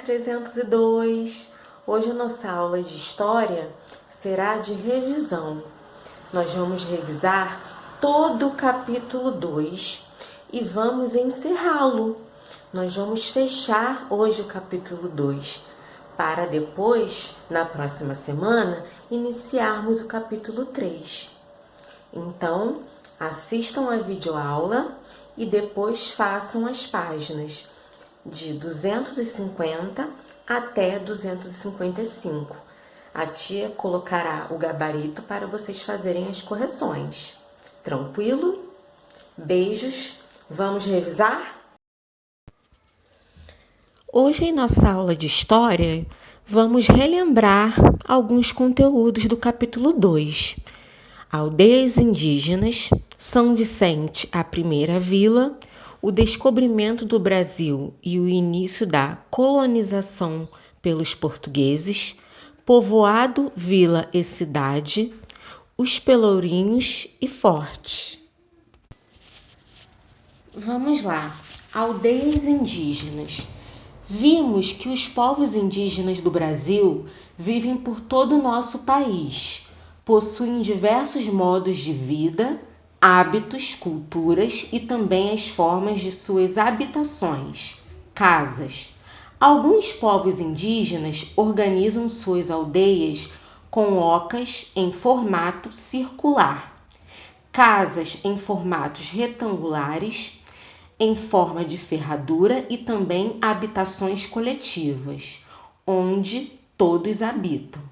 302. Hoje a nossa aula de História será de revisão. Nós vamos revisar todo o capítulo 2 e vamos encerrá-lo. Nós vamos fechar hoje o capítulo 2 para depois, na próxima semana, iniciarmos o capítulo 3. Então, assistam a videoaula e depois façam as páginas de 250 até 255. A tia colocará o gabarito para vocês fazerem as correções. Tranquilo? Beijos. Vamos revisar? Hoje, em nossa aula de História, vamos relembrar alguns conteúdos do capítulo 2. Aldeias indígenas, São Vicente, a primeira vila, o descobrimento do Brasil e o início da colonização pelos portugueses, povoado, vila e cidade, os pelourinhos e fortes. Vamos lá, aldeias indígenas. Vimos que os povos indígenas do Brasil vivem por todo o nosso país, possuem diversos modos de vida, hábitos, culturas e também as formas de suas habitações, casas. Alguns povos indígenas organizam suas aldeias com ocas em formato circular, casas em formatos retangulares, em forma de ferradura e também habitações coletivas, onde todos habitam.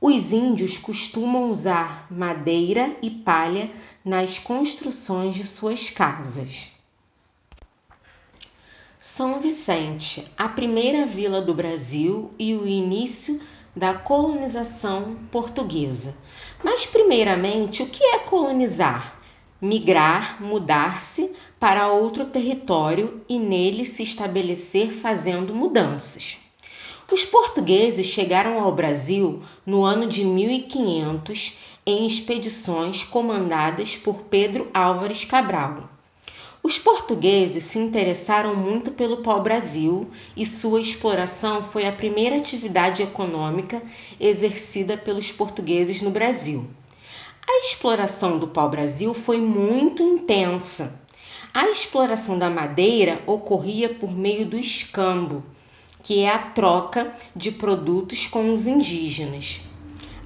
Os índios costumam usar madeira e palha nas construções de suas casas. São Vicente, a primeira vila do Brasil e o início da colonização portuguesa. Mas, primeiramente, o que é colonizar? Migrar, mudar-se para outro território e nele se estabelecer fazendo mudanças. Os portugueses chegaram ao Brasil no ano de 1500 em expedições comandadas por Pedro Álvares Cabral. Os portugueses se interessaram muito pelo pau-brasil e sua exploração foi a primeira atividade econômica exercida pelos portugueses no Brasil. A exploração do pau-brasil foi muito intensa. A exploração da madeira ocorria por meio do escambo, que é a troca de produtos com os indígenas.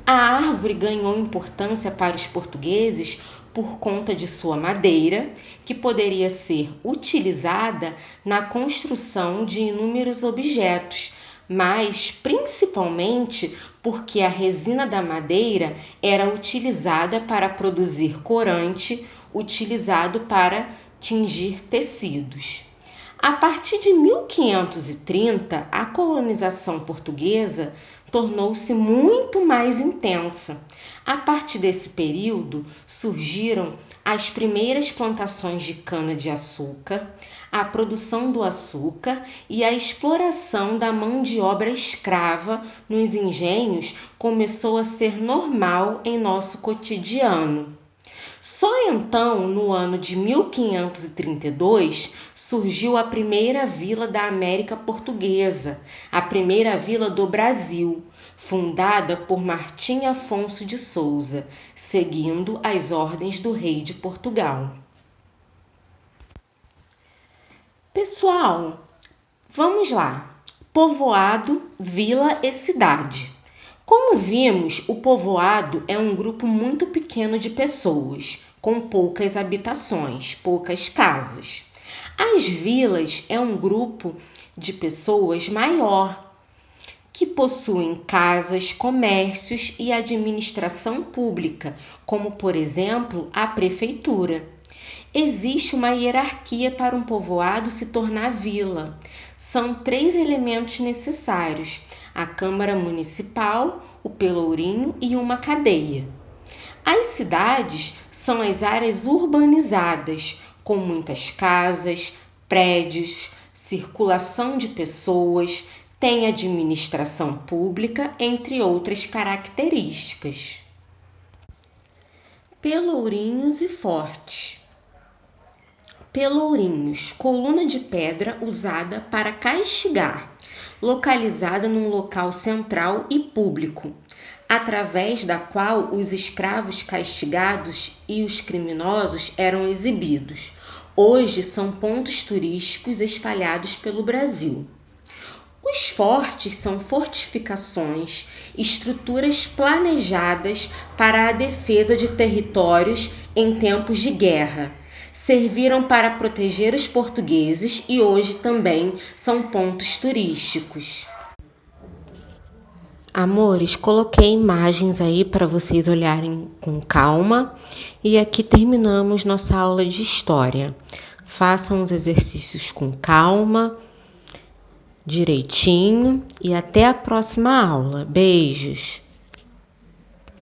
A árvore ganhou importância para os portugueses por conta de sua madeira, que poderia ser utilizada na construção de inúmeros objetos, mas principalmente porque a resina da madeira era utilizada para produzir corante, utilizado para tingir tecidos. A partir de 1530, a colonização portuguesa tornou-se muito mais intensa. A partir desse período, surgiram as primeiras plantações de cana-de-açúcar, a produção do açúcar e a exploração da mão de obra escrava nos engenhos começou a ser normal em nosso cotidiano. Só então, no ano de 1532, surgiu a primeira vila da América Portuguesa, a primeira vila do Brasil, fundada por Martim Afonso de Souza, seguindo as ordens do rei de Portugal. Pessoal, vamos lá. Povoado, vila e cidade. Como vimos, o povoado é um grupo muito pequeno de pessoas, com poucas habitações, poucas casas. As vilas é um grupo de pessoas maior, que possuem casas, comércios e administração pública, como, por exemplo, a prefeitura. Existe uma hierarquia para um povoado se tornar vila. São 3 elementos necessários: a Câmara Municipal, o Pelourinho e uma cadeia. As cidades são as áreas urbanizadas, com muitas casas, prédios, circulação de pessoas, tem administração pública, entre outras características. Pelourinhos e fortes. Pelourinhos, coluna de pedra usada para castigar. localizada num local central e público, através da qual os escravos castigados e os criminosos eram exibidos. Hoje são pontos turísticos espalhados pelo Brasil. Os fortes são fortificações, estruturas planejadas para a defesa de territórios em tempos de guerra. Serviram para proteger os portugueses e hoje também são pontos turísticos. Amores, coloquei imagens aí para vocês olharem com calma e aqui terminamos nossa aula de história. Façam os exercícios com calma, direitinho e até a próxima aula. Beijos!